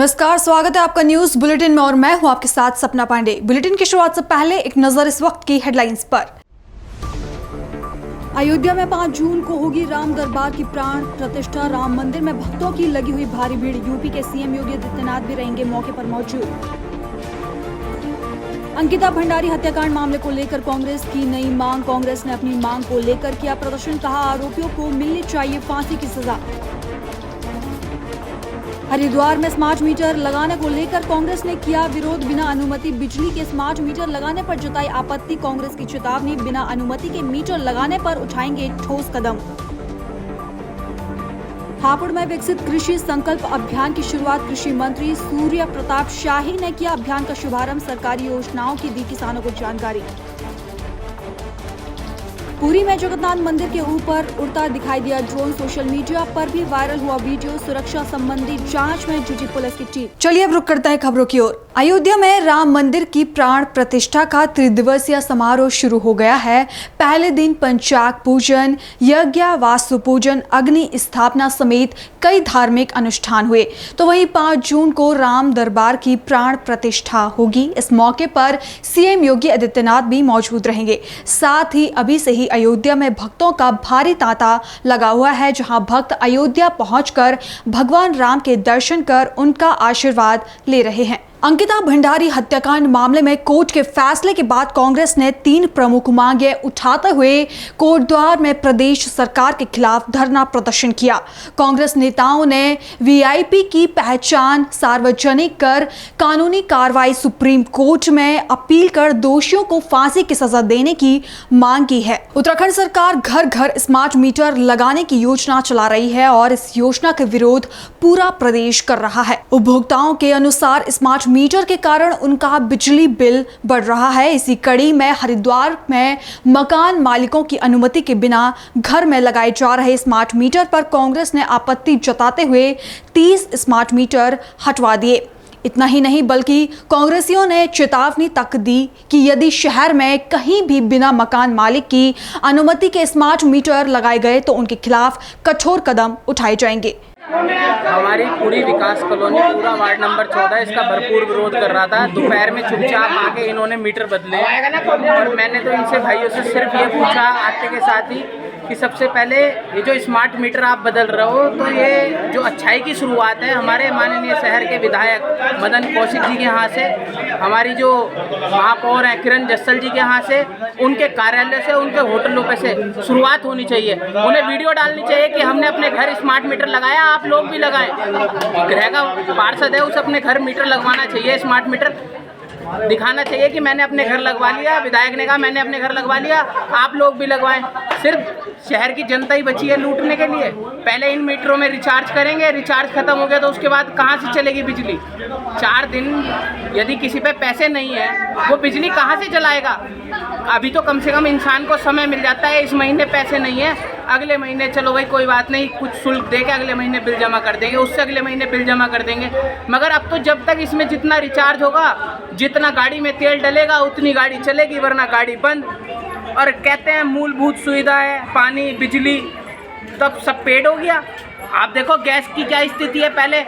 नमस्कार, स्वागत है आपका न्यूज बुलेटिन में और मैं हूं आपके साथ सपना पांडे। बुलेटिन की शुरुआत से पहले एक नजर इस वक्त की हेडलाइंस पर। अयोध्या में 5 जून को होगी राम दरबार की प्राण प्रतिष्ठा। राम मंदिर में भक्तों की लगी हुई भारी भीड़। यूपी के सीएम योगी आदित्यनाथ भी रहेंगे मौके पर मौजूद। अंकिता भंडारी हत्याकांड मामले को लेकर कांग्रेस की नई मांग। कांग्रेस ने अपनी मांग को लेकर किया प्रदर्शन, कहा आरोपियों को मिलनी चाहिए फांसी की सजा। हरिद्वार में स्मार्ट मीटर लगाने को लेकर कांग्रेस ने किया विरोध। बिना अनुमति बिजली के स्मार्ट मीटर लगाने पर जताई आपत्ति। कांग्रेस की चेतावनी, बिना अनुमति के मीटर लगाने पर उठाएंगे ठोस कदम। हापुड़ में विकसित कृषि संकल्प अभियान की शुरुआत। कृषि मंत्री सूर्य प्रताप शाही ने किया अभियान का शुभारंभ। सरकारी योजनाओं की दी किसानों को जानकारी। पुरी में जगन्नाथ मंदिर के ऊपर उड़ता दिखाई दिया ड्रोन। सोशल मीडिया पर भी वायरल हुआ वीडियो। सुरक्षा संबंधी जांच में जुटी पुलिस की टीम। चलिए अब रुक करते हैं खबरों की ओर। अयोध्या में राम मंदिर की प्राण प्रतिष्ठा का त्रिदिवसीय समारोह शुरू हो गया है। पहले दिन पंचाग पूजन, यज्ञ, वास्तु पूजन, अग्नि स्थापना समेत कई धार्मिक अनुष्ठान हुए। तो वहीं 5 जून को राम दरबार की प्राण प्रतिष्ठा होगी। इस मौके पर सीएम योगी आदित्यनाथ भी मौजूद रहेंगे। साथ ही अभी से ही अयोध्या में भक्तों का भारी तांता लगा हुआ है, जहां भक्त अयोध्या पहुंचकर भगवान राम के दर्शन कर उनका आशीर्वाद ले रहे हैं। अंकिता भंडारी हत्याकांड मामले में कोर्ट के फैसले के बाद कांग्रेस ने 3 प्रमुख मांगे उठाते हुए कोटद्वार में प्रदेश सरकार के खिलाफ धरना प्रदर्शन किया। कांग्रेस नेताओं ने वीआईपी की पहचान सार्वजनिक कर कानूनी कार्रवाई सुप्रीम कोर्ट में अपील कर दोषियों को फांसी की सजा देने की मांग की है। उत्तराखंड सरकार घर घर स्मार्ट मीटर लगाने की योजना चला रही है और इस योजना का विरोध पूरा प्रदेश कर रहा है। उपभोक्ताओं के अनुसार स्मार्ट मीटर के कारण उनका बिजली बिल बढ़ रहा है। इसी कड़ी में हरिद्वार में मकान मालिकों की अनुमति के बिना घर में लगाए जा रहे स्मार्ट मीटर पर कांग्रेस ने आपत्ति जताते हुए 30 स्मार्ट मीटर हटवा दिए। इतना ही नहीं बल्कि कांग्रेसियों ने चेतावनी तक दी कि यदि शहर में कहीं भी बिना मकान मालिक की अनुमति के स्मार्ट मीटर लगाए गए तो उनके खिलाफ कठोर कदम उठाए जाएंगे। हमारी पूरी विकास कॉलोनी पूरा वार्ड नंबर 14 इसका भरपूर विरोध कर रहा था। दोपहर में चुपचाप आके इन्होंने मीटर बदले और मैंने तो इनसे भाइयों से सिर्फ ये पूछा आते के साथ ही कि सबसे पहले ये जो स्मार्ट मीटर आप बदल रहे हो तो ये जो अच्छाई की शुरुआत है हमारे माननीय शहर के विधायक मदन कौशिक जी के यहाँ से, हमारी जो महापौर हैं किरण जस्सल जी के यहाँ से, उनके कार्यालय से, उनके होटलों पे से शुरुआत होनी चाहिए। उन्हें वीडियो डालनी चाहिए कि हमने अपने घर स्मार्ट मीटर लगाया, आप लोग भी लगाएं। गृह का पार्षद है उसे अपने घर मीटर लगवाना चाहिए, स्मार्ट मीटर दिखाना चाहिए कि मैंने अपने घर लगवा लिया। विधायक ने कहा मैंने अपने घर लगवा लिया, आप लोग भी लगवाएं। सिर्फ शहर की जनता ही बची है लूटने के लिए। पहले इन मीटरों में रिचार्ज करेंगे, रिचार्ज खत्म हो गया तो उसके बाद कहाँ से चलेगी बिजली? 4 दिन यदि किसी पे पैसे नहीं है वो बिजली कहाँ से चलाएगा? अभी तो कम से कम इंसान को समय मिल जाता है, इस महीने पैसे नहीं है, अगले महीने चलो भाई कोई बात नहीं, कुछ शुल्क दे के अगले महीने बिल जमा कर देंगे, उससे अगले महीने बिल जमा कर देंगे। मगर अब तो जब तक इसमें जितना रिचार्ज होगा, जितना गाड़ी में तेल डलेगा उतनी गाड़ी चलेगी, वरना गाड़ी बंद। और कहते हैं मूलभूत सुविधाएं पानी बिजली तब सब पेड हो गया। आप देखो गैस की क्या स्थिति है। पहले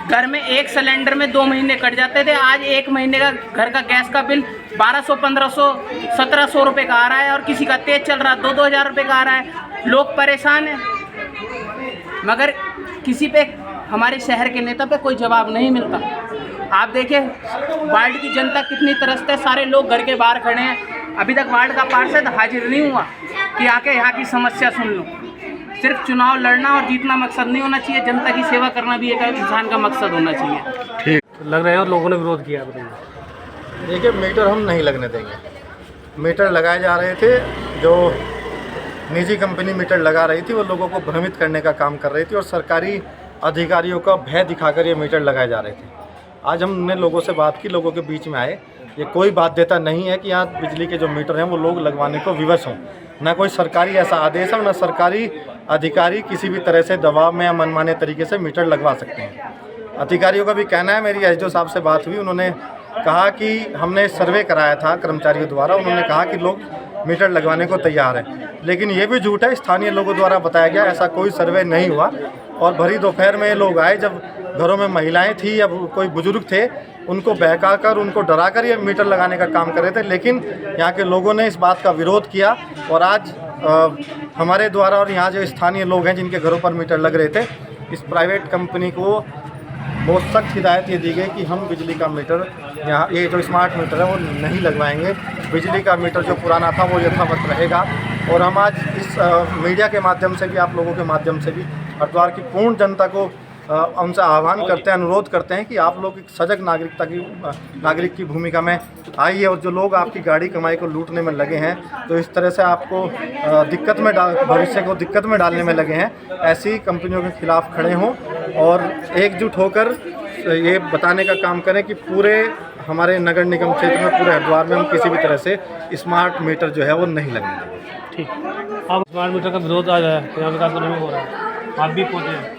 घर में एक सिलेंडर में 2 महीने कट जाते थे, आज 1 महीने का घर का गैस का बिल 1200, 1500, 1700 रुपये का आ रहा है और किसी का तेज चल रहा 2-2 हज़ार रुपये का आ रहा है। लोग परेशान हैं मगर किसी पे हमारे शहर के नेता पे कोई जवाब नहीं मिलता। आप देखिए वार्ड की जनता कितनी तरसते, सारे लोग घर के बाहर खड़े हैं, अभी तक वार्ड का पार्षद हाजिर नहीं हुआ कि आके यहाँ की समस्या सुन लूँ। सिर्फ चुनाव लड़ना और जीतना मकसद नहीं होना चाहिए, जनता की सेवा करना भी एक इंसान का मकसद होना चाहिए। ठीक लग रहा है और लोगों ने विरोध किया। देखिए मीटर हम नहीं लगने देंगे। मीटर लगाए जा रहे थे, जो निजी कंपनी मीटर लगा रही थी वो लोगों को भ्रमित करने का काम कर रही थी और सरकारी अधिकारियों का भय दिखाकर ये मीटर लगाए जा रहे थे। आज हमने लोगों से बात की, लोगों के बीच में आए। ये कोई बाध्यता नहीं है कि यहाँ बिजली के जो मीटर हैं वो लोग लगवाने को विवश हों। ना कोई सरकारी ऐसा आदेश है, ना सरकारी अधिकारी किसी भी तरह से दबाव में या मनमाने तरीके से मीटर लगवा सकते हैं। अधिकारियों का भी कहना है, मेरी एसडीओ साहब से बात हुई, उन्होंने कहा कि हमने सर्वे कराया था कर्मचारियों द्वारा, उन्होंने कहा कि लोग मीटर लगवाने को तैयार है। लेकिन ये भी झूठ है, स्थानीय लोगों द्वारा बताया गया ऐसा कोई सर्वे नहीं हुआ। और भरी दोपहर में लोग आए, जब घरों में महिलाएं थी या कोई बुजुर्ग थे, उनको बहका कर, उनको डरा कर ये मीटर लगाने का काम कर रहे थे। लेकिन यहाँ के लोगों ने इस बात का विरोध किया और आज हमारे द्वारा और यहाँ जो स्थानीय लोग हैं जिनके घरों पर मीटर लग रहे थे, इस प्राइवेट कंपनी को बहुत सख्त हिदायत ये दी गई कि हम बिजली का मीटर यहाँ, ये जो स्मार्ट मीटर है वो नहीं लगवाएंगे। बिजली का मीटर जो पुराना था वो यथावत रहेगा। और हम आज इस मीडिया के माध्यम से भी, आप लोगों के माध्यम से भी हरिद्वार की पूर्ण जनता को उनसे आह्वान करते हैं, अनुरोध करते हैं कि आप लोग एक सजग नागरिक की भूमिका में आइए। और जो लोग आपकी गाड़ी कमाई को लूटने में लगे हैं, तो इस तरह से आपको भविष्य को दिक्कत में डालने में लगे हैं, ऐसी कंपनियों के खिलाफ खड़े हों और एकजुट होकर ये बताने का काम करें कि पूरे हमारे नगर निगम क्षेत्र में, पूरे हरिद्वार में हम किसी भी तरह से स्मार्ट मीटर जो है वो नहीं लगने देंगे। ठीक, अब स्मार्ट मीटर का विरोध आ जाए यहाँ विकास कॉलोनी में हो रहा है, आप भी पहुँचे हैं।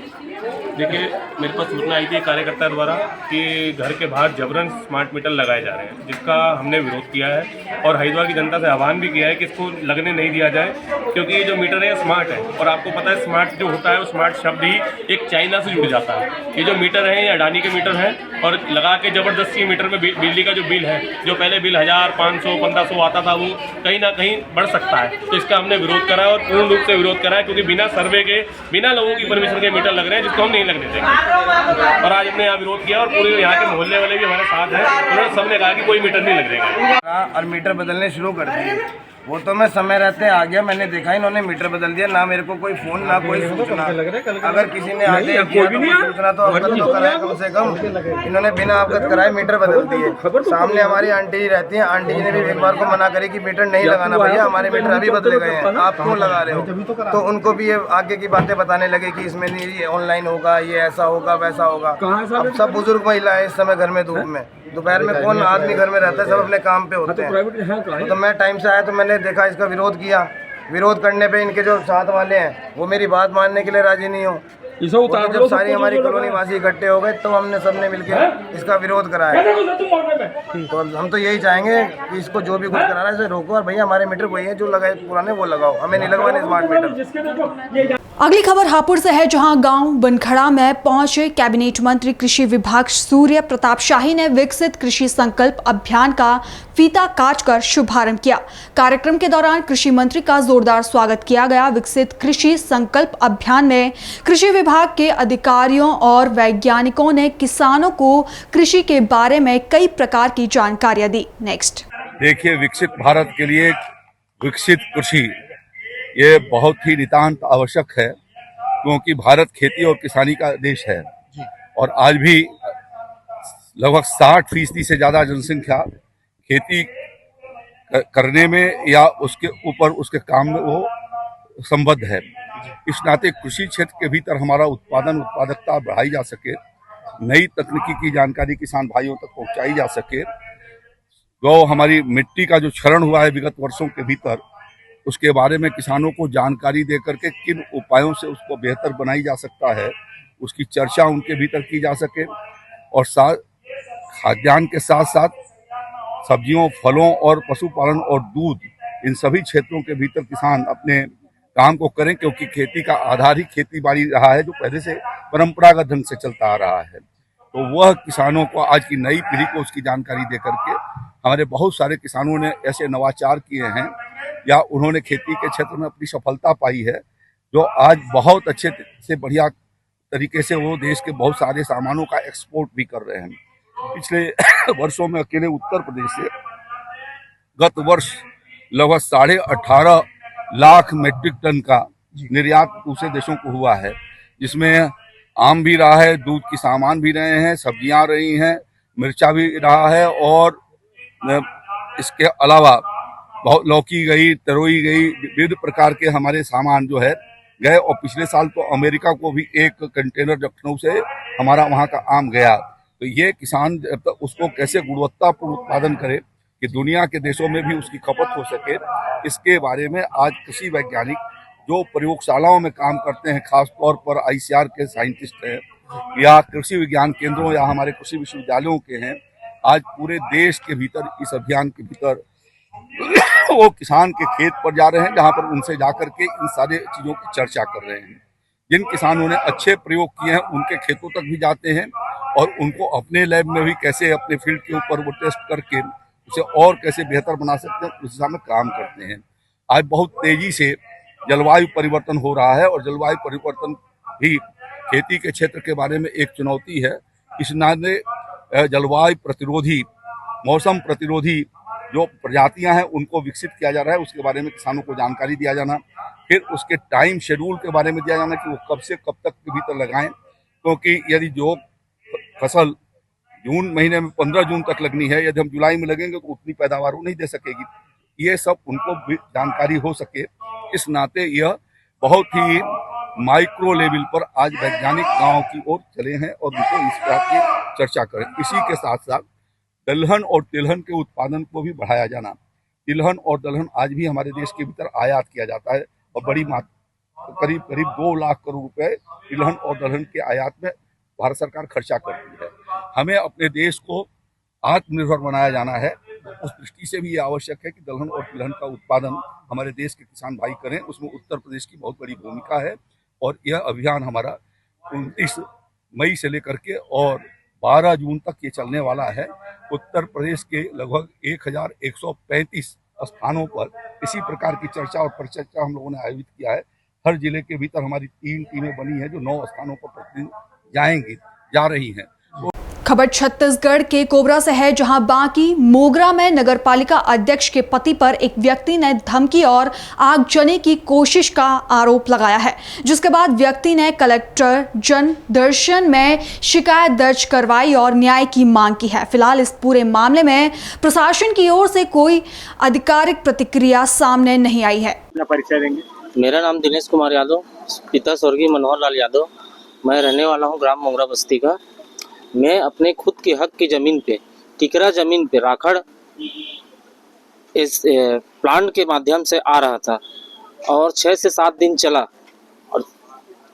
देखिए, मेरे पास सूचना आई थी कार्यकर्ता द्वारा कि घर के बाहर जबरन स्मार्ट मीटर लगाए जा रहे हैं, जिसका हमने विरोध किया है और हरिद्वार की जनता से आह्वान भी किया है कि इसको लगने नहीं दिया जाए, क्योंकि ये जो मीटर है स्मार्ट है और आपको पता है स्मार्ट जो होता है वो स्मार्ट शब्द ही एक चाइना से जुड़ जाता है। ये जो मीटर है ये अडानी के मीटर हैं और लगा के ज़बरदस्ती मीटर में बिजली का जो बिल है, जो पहले बिल 1000, 500, 1500 आता था, वो कहीं ना कहीं बढ़ सकता है। तो इसका हमने विरोध करा और पूर्ण रूप से विरोध करा है, क्योंकि बिना सर्वे के, बिना लोगों की परमिशन के मीटर लग रहे हैं, जिसको हम नहीं लगने देंगे। और आज हमने यहाँ विरोध किया और पूरे यहाँ के मोहल्ले वाले भी हमारे साथ हैं, उन्होंने सबने कहा कि कोई मीटर नहीं लग देगा और मीटर बदलने शुरू कर दिए। वो तो मैं समय रहते आ गया, मैंने देखा इन्होंने मीटर बदल दिया, ना मेरे को कोई फोन, ना कोई सूचना। अगर किसी ने आगे किया तो कोई सूचना तो अवगत तो कराए कम से कम। इन्होंने बिना अवगत कराए मीटर बदल दिए। सामने हमारी आंटी जी रहती हैं, आंटी जी ने भी एक बार को मना करी कि मीटर नहीं लगाना भैया, हमारे मीटर अभी बदले गए हैं, आप क्यों लगा रहे हो। तो उनको भी ये आगे की बातें बताने लगे कि इसमें नहीं, ऑनलाइन होगा, ये ऐसा होगा, वैसा होगा। अब सब बुजुर्ग महिलाएं इस समय घर में धूप में, दोपहर में कौन आदमी घर में रहता है, सब अपने काम पे होते हैं। तो मैं टाइम से आया तो मैंने देखा, इसका विरोध किया। विरोध करने पे इनके जो साथ वाले हैं वो मेरी बात मानने के लिए राजी नहीं हो। तो जब सारी हमारी कॉलोनी वासी इकट्ठे हो गए तो हमने सबने मिलकर इसका विरोध कराया। तो हम तो यही चाहेंगे कि इसको जो भी कुछ करा रहा है इसे रोको और भैया हमारे मीटर वही है जो लगाए पुराने वो लगाओ, हमें नहीं लगवाने स्मार्ट मीटर। अगली खबर हापुड़ से है, जहां गांव बनखड़ा में पहुंचे कैबिनेट मंत्री कृषि विभाग सूर्य प्रताप शाही ने विकसित कृषि संकल्प अभियान का फीता काटकर शुभारंभ किया। कार्यक्रम के दौरान कृषि मंत्री का जोरदार स्वागत किया गया। विकसित कृषि संकल्प अभियान में कृषि विभाग के अधिकारियों और वैज्ञानिकों ने किसानों को कृषि के बारे में कई प्रकार की जानकारियां दी। नेक्स्ट देखिए, विकसित भारत के लिए विकसित कृषि ये बहुत ही नितांत आवश्यक है, क्योंकि भारत खेती और किसानी का देश है और आज भी लगभग 60% से ज़्यादा जनसंख्या खेती करने में या उसके ऊपर उसके काम में वो संबद्ध है। इस नाते कृषि क्षेत्र के भीतर हमारा उत्पादकता बढ़ाई जा सके, नई तकनीकी की जानकारी किसान भाइयों तक पहुंचाई जा सके, जो हमारी मिट्टी का जो क्षरण हुआ है विगत वर्षों के भीतर, उसके बारे में किसानों को जानकारी दे करके किन उपायों से उसको बेहतर बनाई जा सकता है, उसकी चर्चा उनके भीतर की जा सके। और खाद्यान्न के साथ साथ सब्जियों, फलों और पशुपालन और दूध, इन सभी क्षेत्रों के भीतर किसान अपने काम को करें, क्योंकि खेती का आधार ही खेती बाड़ी रहा है, जो पहले से परंपरागत ढंग से चलता आ रहा है। तो वह किसानों को, आज की नई पीढ़ी को उसकी जानकारी दे करके हमारे बहुत सारे किसानों ने ऐसे नवाचार किए हैं या उन्होंने खेती के क्षेत्र में अपनी सफलता पाई है, जो आज बहुत अच्छे से बढ़िया तरीके से वो देश के बहुत सारे सामानों का एक्सपोर्ट भी कर रहे हैं। पिछले वर्षों में अकेले उत्तर प्रदेश से गत वर्ष लगभग 18.5 लाख मेट्रिक टन का निर्यात दूसरे देशों को हुआ है, जिसमें आम भी रहा है, दूध की सामान भी रहे हैं, सब्जियां रही हैं, मिर्चा भी रहा है और इसके अलावा बहुत लौकी गई, तरोई गई, विविध प्रकार के हमारे सामान जो है गए। और पिछले साल तो अमेरिका को भी एक कंटेनर लखनऊ से हमारा वहाँ का आम गया। तो ये किसान उसको कैसे गुणवत्तापूर्ण उत्पादन करे कि दुनिया के देशों में भी उसकी खपत हो सके, इसके बारे में आज कृषि वैज्ञानिक जो प्रयोगशालाओं में काम करते हैं, खास तौर पर ICAR के साइंटिस्ट हैं या कृषि विज्ञान केंद्रों या हमारे कृषि विश्वविद्यालयों के हैं, आज पूरे देश के भीतर इस अभियान के भीतर वो किसान के खेत पर जा रहे हैं, जहाँ पर उनसे जाकर के इन सारे चीज़ों की चर्चा कर रहे हैं, जिन किसानों ने अच्छे प्रयोग किए हैं उनके खेतों तक भी जाते हैं और उनको अपने लैब में भी कैसे अपने फील्ड के ऊपर वो टेस्ट करके उसे और कैसे बेहतर बना सकते हैं उस दिशा में काम करते हैं। आज बहुत तेजी से जलवायु परिवर्तन हो रहा है और जलवायु परिवर्तन भी खेती के क्षेत्र के बारे में एक चुनौती है। इस नाते जलवायु प्रतिरोधी, मौसम प्रतिरोधी जो प्रजातियां हैं उनको विकसित किया जा रहा है, उसके बारे में किसानों को जानकारी दिया जाना, फिर उसके टाइम शेड्यूल के बारे में दिया जाना कि वो कब से कब तक के भीतर लगाएं, क्योंकि यदि जो फसल जून महीने में 15 जून तक लगनी है, यदि हम जुलाई में लगेंगे तो उतनी पैदावार वो नहीं दे सकेगी। ये सब उनको भी जानकारी हो सके, इस नाते यह बहुत ही माइक्रो लेवल पर आज वैज्ञानिक गांव की ओर चले हैं और उनको इस बात की चर्चा करें। इसी के साथ साथ दलहन और तिलहन के उत्पादन को भी बढ़ाया जाना। तिलहन और दलहन आज भी हमारे देश के भीतर आयात किया जाता है और बड़ी मात्रा करीब 2 लाख करोड़ रुपए तिलहन और दलहन के आयात में भारत सरकार खर्चा करती है। हमें अपने देश को आत्मनिर्भर बनाया जाना है। उस दृष्टि से भी ये आवश्यक है कि दलहन और तिलहन का उत्पादन हमारे देश के किसान भाई करें। उसमें उत्तर प्रदेश की बहुत बड़ी भूमिका है और यह अभियान हमारा 29 मई से लेकर के और 12 जून तक ये चलने वाला है। उत्तर प्रदेश के लगभग 1135 स्थानों पर इसी प्रकार की चर्चा और परिचर्चा हम लोगों ने आयोजित किया है। हर जिले के भीतर हमारी 3 टीमें बनी हैं जो 9 स्थानों पर प्रतिदिन जा रही हैं। खबर छत्तीसगढ़ के कोबरा से है, जहां बांकी मोगरा में नगरपालिका अध्यक्ष के पति पर एक व्यक्ति ने धमकी और आगजनी की कोशिश का आरोप लगाया है, जिसके बाद व्यक्ति ने कलेक्टर जन दर्शन में शिकायत दर्ज करवाई और न्याय की मांग की है। फिलहाल इस पूरे मामले में प्रशासन की ओर से कोई आधिकारिक प्रतिक्रिया सामने नहीं आई है। परिचय देंगे। मेरा नाम दिनेश कुमार यादव, पिता स्वर्गीय मनोहर लाल यादव। मैं रहने वाला हूं ग्राम मोगरा बस्ती का। मैं अपने खुद के हक की ज़मीन पे, टिकरा ज़मीन पे राखड़ इस प्लांट के माध्यम से आ रहा था और 6 से 7 दिन चला और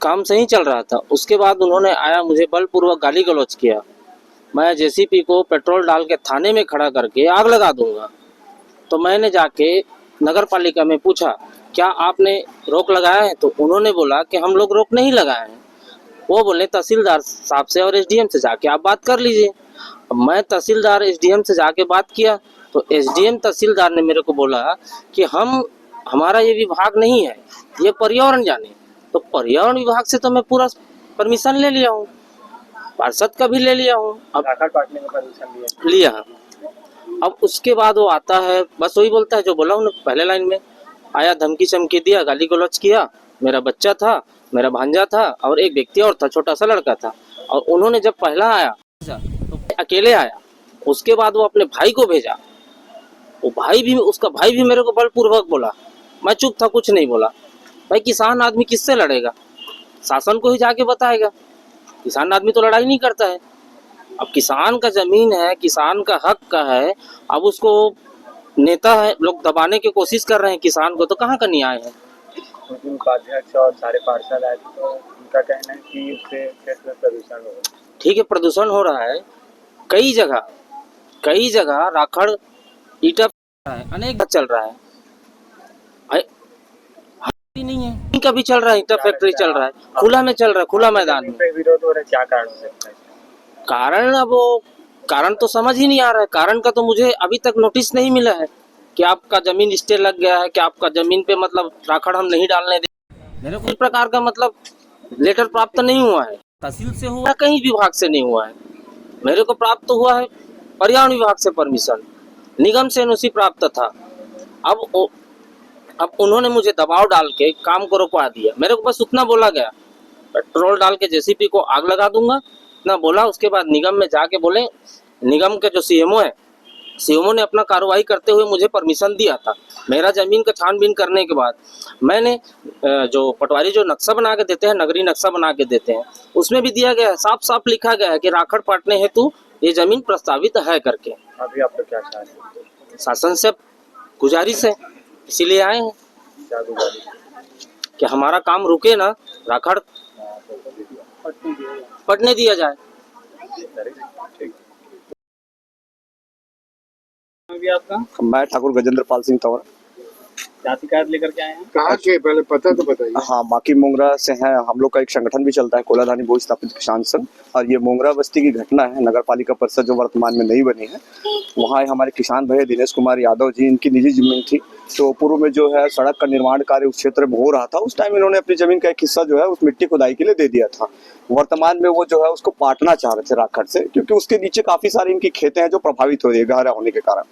काम सही चल रहा था। उसके बाद उन्होंने आया, मुझे बलपूर्वक गाली गलौज किया। मैं जेसीपी को पेट्रोल डाल के थाने में खड़ा करके आग लगा दूंगा। तो मैंने जाके नगर पालिका में पूछा, क्या आपने रोक लगाया है? तो उन्होंने बोला कि हम लोग रोक नहीं लगाए हैं। वो बोले तहसीलदार साहब से और एसडीएम से जाके आप बात कर लीजिए। मैं तहसीलदार एसडीएम से जाके बात किया तो एसडीएम तहसीलदार ने मेरे को बोला कि हमारा ये विभाग नहीं है, ये पर्यावरण जाने। तो पर्यावरण विभाग से तो मैं पूरा परमिशन ले लिया हूँ, पार्षद का भी ले लिया हूँ। अब राखड़ काटने का परमिशन लिया। अब उसके बाद वो आता है, बस वही बोलता है जो बोला उन्होंने पहले लाइन में। आया, धमकी चमकी दिया, गाली गलौज किया। मेरा बच्चा था, मेरा भांजा था और एक व्यक्ति और था, छोटा सा लड़का था। और उन्होंने जब पहला आया तो अकेले आया, उसके बाद वो अपने भाई को भेजा। उसका भाई भी मेरे को बलपूर्वक बोला। मैं चुप था, कुछ नहीं बोला। भाई किसान आदमी किससे लड़ेगा? शासन को ही जाके बताएगा। किसान आदमी तो लड़ाई नहीं करता है। अब किसान का जमीन है, किसान का हक का है। अब उसको नेता है लोग दबाने की कोशिश कर रहे हैं किसान को, तो कहाँ का न्याय है? उपाध्यक्ष और सारे पार्षद आए तो उनका कहना है कि उससे कैसे प्रदूषण हो रहा है। ठीक है, प्रदूषण हो रहा है। कई जगह राखड़ ईटा अनेक चल रहा है, नहीं है इनका भी चल रहा है। ईटा फैक्ट्री चल रहा है, खुला में चल रहा है, खुला मैदान में। विरोध हो रहा है, क्या कारण हो सकता है? कारण तो समझ ही नहीं आ रहा है। कारण का तो मुझे अभी तक नोटिस नहीं मिला है कि आपका जमीन स्टे लग गया है, कि आपका जमीन पे मतलब राखड़ हम नहीं डालने दे। मेरे को इस प्रकार का मतलब लेटर प्राप्त नहीं हुआ है। तहसील से हुआ, कहीं विभाग से नहीं हुआ है। मेरे को प्राप्त हुआ है पर्यावरण विभाग से परमिशन, निगम से एनओसी प्राप्त था। अब उन्होंने मुझे दबाव डाल के काम को रुकवा दिया। मेरे को बस उतना बोला गया, पेट्रोल डाल के जेसीपी को आग लगा दूंगा, इतना बोला। उसके बाद निगम में जाके बोले, निगम के जो सीएमओ है, सीएमओ ने अपना कार्रवाई करते हुए मुझे परमिशन दिया था। मेरा जमीन का छानबीन करने के बाद मैंने जो पटवारी जो नक्शा बना के देते हैं, नगरीय नक्शा बना के देते हैं, उसमें भी दिया गया है, साफ साफ लिखा गया है कि राखड़ पाटने हेतु ये जमीन प्रस्तावित है करके। अभी आप लोग क्या चाह रहे हैं? शासन से गुजारिश है, इसीलिए आए हैं। क्या गुजारिश? कि हमारा काम रुके ना, राखड़ पटने दिया जाए। अभी आपका मैं ठाकुर गजेंद्र पाल सिंह तंवर। क्या शिकायत लेकर के आए हैं? कहाँ के पहले पता तो बताइए। हाँ, बाकी मोंगरा से हैं। हम लोग का एक संगठन भी चलता है, कोलाधानी बहु स्थापित किसान संघ, और ये मोंगरा बस्ती की घटना है। नगर पालिका परिषद जो वर्तमान में नहीं बनी है, वहाँ हमारे किसान भाई दिनेश कुमार यादव जी, इनकी निजी जमीन थी। तो पूर्व में जो है सड़क का निर्माण कार्य उस क्षेत्र में हो रहा था। उस टाइम इन्होंने अपनी जमीन का एक हिस्सा जो है उस मिट्टी खुदाई के लिए दे दिया था। वर्तमान में वो जो है उसको पाटना चाह रहे थे राखड़ से, क्योंकि उसके नीचे काफी सारी इनकी खेतें हैं जो प्रभावित हो रही है गहरा होने के कारण।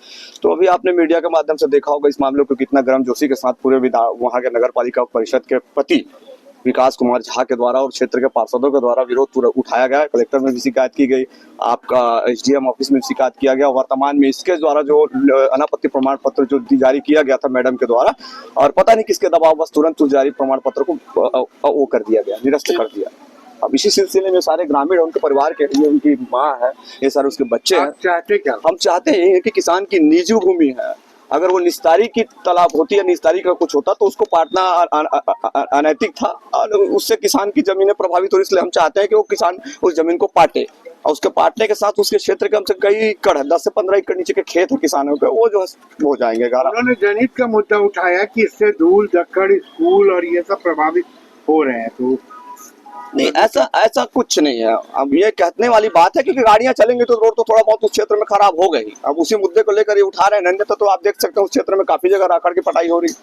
तो अभी आपने मीडिया के माध्यम से देखा होगा इस मामले को कितना गर्मजोशी के साथ पूरे वहाँ के नगर पालिका परिषद के प्रति विकास कुमार झा के द्वारा और क्षेत्र के पार्षदों के द्वारा विरोध पूरा उठाया गया। कलेक्टर में भी शिकायत की गई, आपका एसडीएम ऑफिस में भी शिकायत किया गया। वर्तमान में इसके द्वारा जो अनापत्ति प्रमाण पत्र जो जारी किया गया था मैडम के द्वारा, और पता नहीं किसके दबाव बस तुरंत उस जारी प्रमाण पत्र को वो कर दिया गया, निरस्त कर दिया। अब इसी सिलसिले में सारे ग्रामीण उनके परिवार के, ये उनकी माँ है, ये सारे उसके बच्चे हैं। चाहते क्या? हम चाहते हैं कि किसान की निजी भूमि है, अगर वो निस्तारी की तालाब होती है, निस्तारी का कुछ होता तो उसको पाटना अनैतिक था और उससे किसान की जमीनें प्रभावित हो। इसलिए हम चाहते हैं कि वो किसान उस जमीन को पाटे, और उसके पाटने के साथ उसके क्षेत्र के हमसे कई एकड़ है, 10 से 15 एकड़ नीचे के खेत है किसानों के, वो जो है हो जाएंगे गारा। उन्होंने जनहित का मुद्दा उठाया कि इससे धूल धक्कड़ स्कूल और ये सब प्रभावित हो रहे हैं। तो नहीं, ऐसा कुछ नहीं है। अब ये कहने वाली बात है कि गाड़ियां चलेंगी तो रोड तो थोड़ा बहुत उस क्षेत्र में खराब हो गई। अब उसी मुद्दे को लेकर ये उठा रहे हैं। तो आप देख सकते हैं उस क्षेत्र में काफी जगह राखड़ की पटाई हो रही,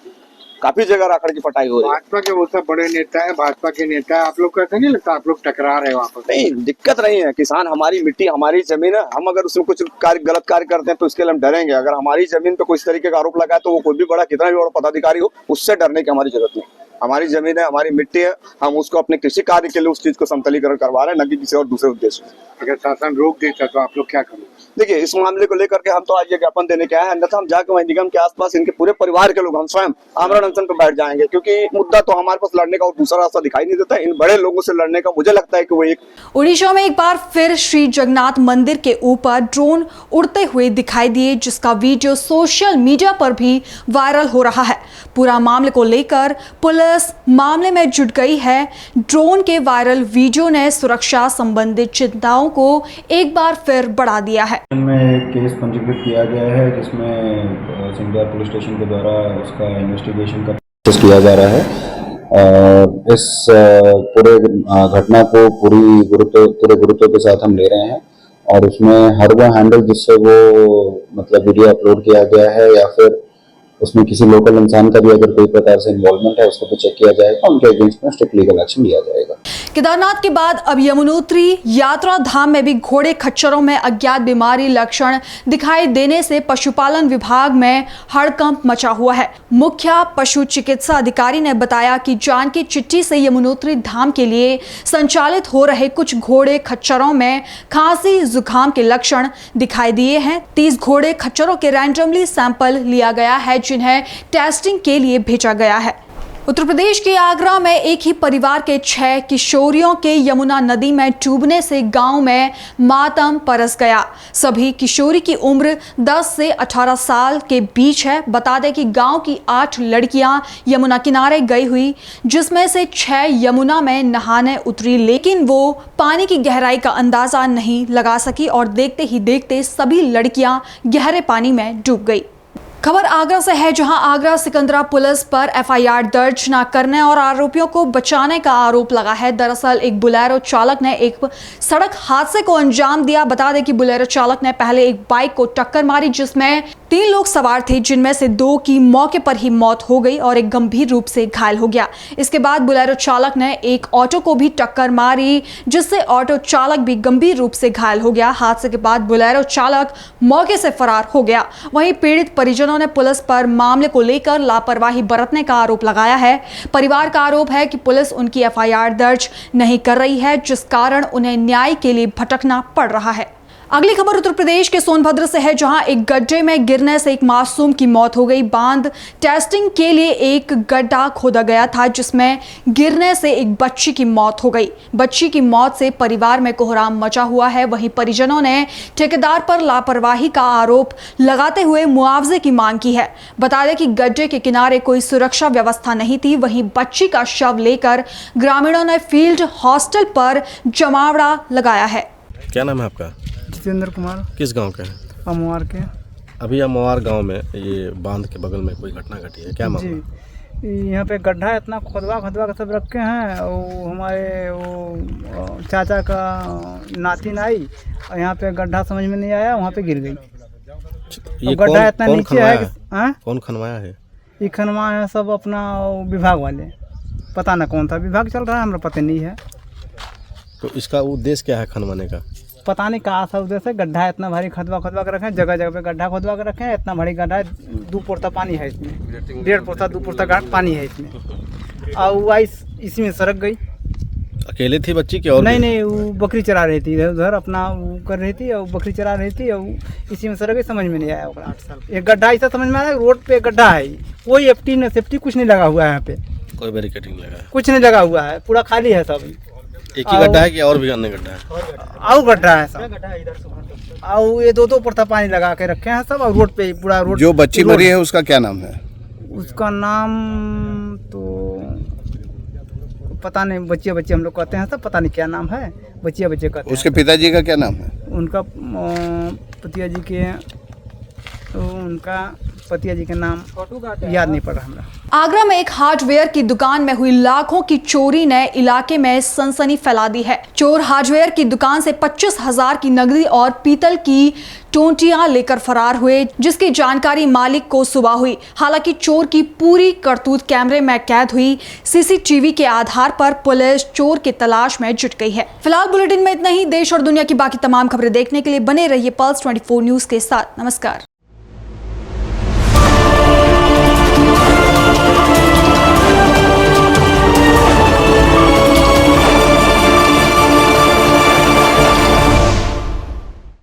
काफी जगह राखड़ की पटाई हो रही है। भाजपा के वो सब बड़े नेता है, भाजपा के नेता है, आप लोग को ऐसा नहीं लगता आप लोग टकरा रहे हो आपस में? नहीं, दिक्कत नहीं है। किसान हमारी मिट्टी हमारी जमीन है, हम अगर उसमें कुछ गलत कार्य करते हैं तो इसके लिए हम डरेंगे। अगर हमारी जमीन पे कोई इस तरीके का आरोप लगाए तो वो कोई भी बड़ा कितना भी बड़ा पदाधिकारी हो, उससे डरने की हमारी जरूरत नहीं। हमारी जमीन है, हमारी मिट्टी है, हम उसको अपने कृषि कार्य के लिए उस चीज को समतलीकरण करवा रहे हैं, न कि किसी और दूसरे उद्देश्य से। अगर शासन रोक देता तो आप लोग क्या करोगे? देखिए, इस मामले को लेकर के हम तो आज ये ज्ञापन देने के आए हैं, अन्यथा हम जाकर वहीं निगम के आसपास इनके पूरे परिवार के लोग हम स्वयं आमरण अनशन पर बैठ जाएंगे, क्योंकि मुद्दा तो हमारे पास लड़ने का और दूसरा रास्ता दिखाई नहीं देता। इन बड़े लोगों से लड़ने का मुझे लगता है कि वो एक उड़ीसा में एक बार फिर श्री जगन्नाथ मंदिर के ऊपर ड्रोन उड़ते हुए दिखाई दिए, जिसका वीडियो सोशल मीडिया पर भी वायरल हो रहा है। पूरा मामले को लेकर पुलिस मामले में जुट गई है। ड्रोन के वायरल वीडियो ने सुरक्षा संबंधित चिंताओं को एक बार फिर बढ़ा दिया है। में एक केस पंजीकृत किया गया है जिसमें सिंधिया पुलिस स्टेशन के द्वारा उसका इन्वेस्टिगेशन का प्रोसेस किया जा रहा है। और इस पूरे घटना को पूरे गुरुत्व के साथ हम ले रहे हैं, और उसमें हर वो हैंडल जिससे वो मतलब वीडियो अपलोड किया गया है या फिर उसमें किसी लोकल इंसान का भी अगर कोई प्रकार से इन्वॉल्वमेंट है उसको भी चेक किया जाएगा, उनके अगेंस्ट में स्ट्रिक्ट लीगल एक्शन लिया जाएगा। केदारनाथ के बाद अब यमुनोत्री यात्रा धाम में भी घोड़े खच्चरों में अज्ञात बीमारी लक्षण दिखाई देने से पशुपालन विभाग में हड़कंप मचा हुआ है। मुख्य पशु चिकित्सा अधिकारी ने बताया कि जानकी चिट्ठी से यमुनोत्री धाम के लिए संचालित हो रहे कुछ घोड़े खच्चरों में खांसी जुकाम के लक्षण दिखाई दिए हैं। 30 घोड़े खच्चरों के रैंडमली सैंपल लिया गया है, जिन्हें टेस्टिंग के लिए भेजा गया है। उत्तर प्रदेश के आगरा में एक ही परिवार के 6 किशोरियों के यमुना नदी में डूबने से गांव में मातम परस गया। सभी किशोरी की उम्र 10 से 18 साल के बीच है। बता दें कि गांव की 8 लड़कियां यमुना किनारे गई हुई, जिसमें से 6 यमुना में नहाने उतरी, लेकिन वो पानी की गहराई का अंदाजा नहीं लगा सकी और देखते ही देखते सभी लड़कियां गहरे पानी में डूब गई। खबर आगरा से है, जहां आगरा सिकंदरा पुलिस पर एफआईआर दर्ज न करने और आरोपियों को बचाने का आरोप लगा है। दरअसल एक बुलेरो चालक ने एक सड़क हादसे को अंजाम दिया। बता दें कि बुलेरो चालक ने पहले एक बाइक को टक्कर मारी, जिसमें 3 लोग सवार थे, जिनमें से 2 की मौके पर ही मौत हो गई और एक गंभीर रूप से घायल हो गया। इसके बाद बुलेरो चालक ने एक ऑटो को भी टक्कर मारी, जिससे ऑटो चालक भी गंभीर रूप से घायल हो गया। हादसे के बाद बुलेरो चालक मौके से फरार हो गया। वहीं पीड़ित परिजनों ने पुलिस पर मामले को लेकर लापरवाही बरतने का आरोप लगाया है। परिवार का आरोप है कि पुलिस उनकी एफआईआर दर्ज नहीं कर रही है, जिस कारण उन्हें न्याय के लिए भटकना पड़ रहा है। अगली खबर उत्तर प्रदेश के सोनभद्र से है, जहां एक गड्ढे में गिरने से एक मासूम की मौत हो गई। बांध टेस्टिंग के लिए एक गड्ढा खोदा गया था, जिसमें गिरने से एक बच्ची की मौत हो गई। बच्ची की मौत से परिवार में कोहराम मचा हुआ है। वहीं परिजनों ने ठेकेदार पर लापरवाही का आरोप लगाते हुए मुआवजे की मांग की है। बता दें कि गड्ढे के किनारे कोई सुरक्षा व्यवस्था नहीं थी। वहीं बच्ची का शव लेकर ग्रामीणों ने फील्ड हॉस्टल पर जमावड़ा लगाया है। क्या नाम है आपका? जितेंद्र कुमार। किस गांव के हैं? अमवार के। अभी अमवार गांव में ये बांध के बगल में कोई घटना घटी है, क्या मामला? जी, यहाँ पे गड्ढा इतना खोदवा के सब रखे हैं और हमारे वो चाचा का नातिन आई और यहाँ पे गड्ढा समझ में नहीं आया, वहाँ पे गिर गई। ये गड्ढा इतना नीचे है कि कौन खनवाया है? ये खनवा है सब अपना विभाग वाले, पता ना कौन था विभाग चल रहा है, हमरा पता नहीं है। तो इसका उद्देश्य क्या है खनवाने का? पता नहीं कहाँ सा उद्देश्य है। गड्ढा इतना भारी खोदवा के रखे हैं, जगह जगह पे गड्ढा खोदवा के रखे हैं। इतना भारी गड्ढा है, 2 पुरता पानी है इसमें, 1.5 पुरता 2 पुरता पानी है इसमें। और वो इसमें सड़क गई। अकेले थी बच्ची की और नहीं, वो बकरी चरा रही थी, इधर उधर अपना वो कर रही थी और बकरी चरा रही थी और इसी में सड़क गई, समझ में नहीं आया। 8 साल एक गड्ढा ऐसा समझ में आया, रोड पे गड्ढा है, कोई सेफ्टी कुछ नहीं लगा हुआ है, यहाँ पे कोई बैरिकेडिंग लगा है? कुछ नहीं लगा हुआ है, पूरा खाली है सब। एक ही गड्ढा है कि और भी अन्य गड्ढा है? और गड्ढा है सब, और ये 2 पुरता पानी लगा के रखे हैं सब। और रोड पे पूरा रोड। जो बच्ची मरी है उसका क्या नाम है? उसका नाम तो पता नहीं, बच्चे हम लोग कहते हैं सब, पता नहीं क्या नाम है, बच्चे कहते हैं। उसके पिताजी का क्या नाम है? उनका पतिया जी के नाम याद नहीं पड़ रहा हमरा। आगरा में एक हार्डवेयर की दुकान में हुई लाखों की चोरी ने इलाके में सनसनी फैला दी है। चोर हार्डवेयर की दुकान से 25,000 की नकदी और पीतल की टोंटियां लेकर फरार हुए, जिसकी जानकारी मालिक को सुबह हुई। हालांकि चोर की पूरी करतूत कैमरे में कैद हुई। सीसीटीवी के आधार पर पुलिस चोर की तलाश में जुट गई है। फिलहाल बुलेटिन में इतना ही। देश और दुनिया की बाकी तमाम खबरें देखने के लिए बने रहिए पल्स 24 न्यूज के साथ। नमस्कार।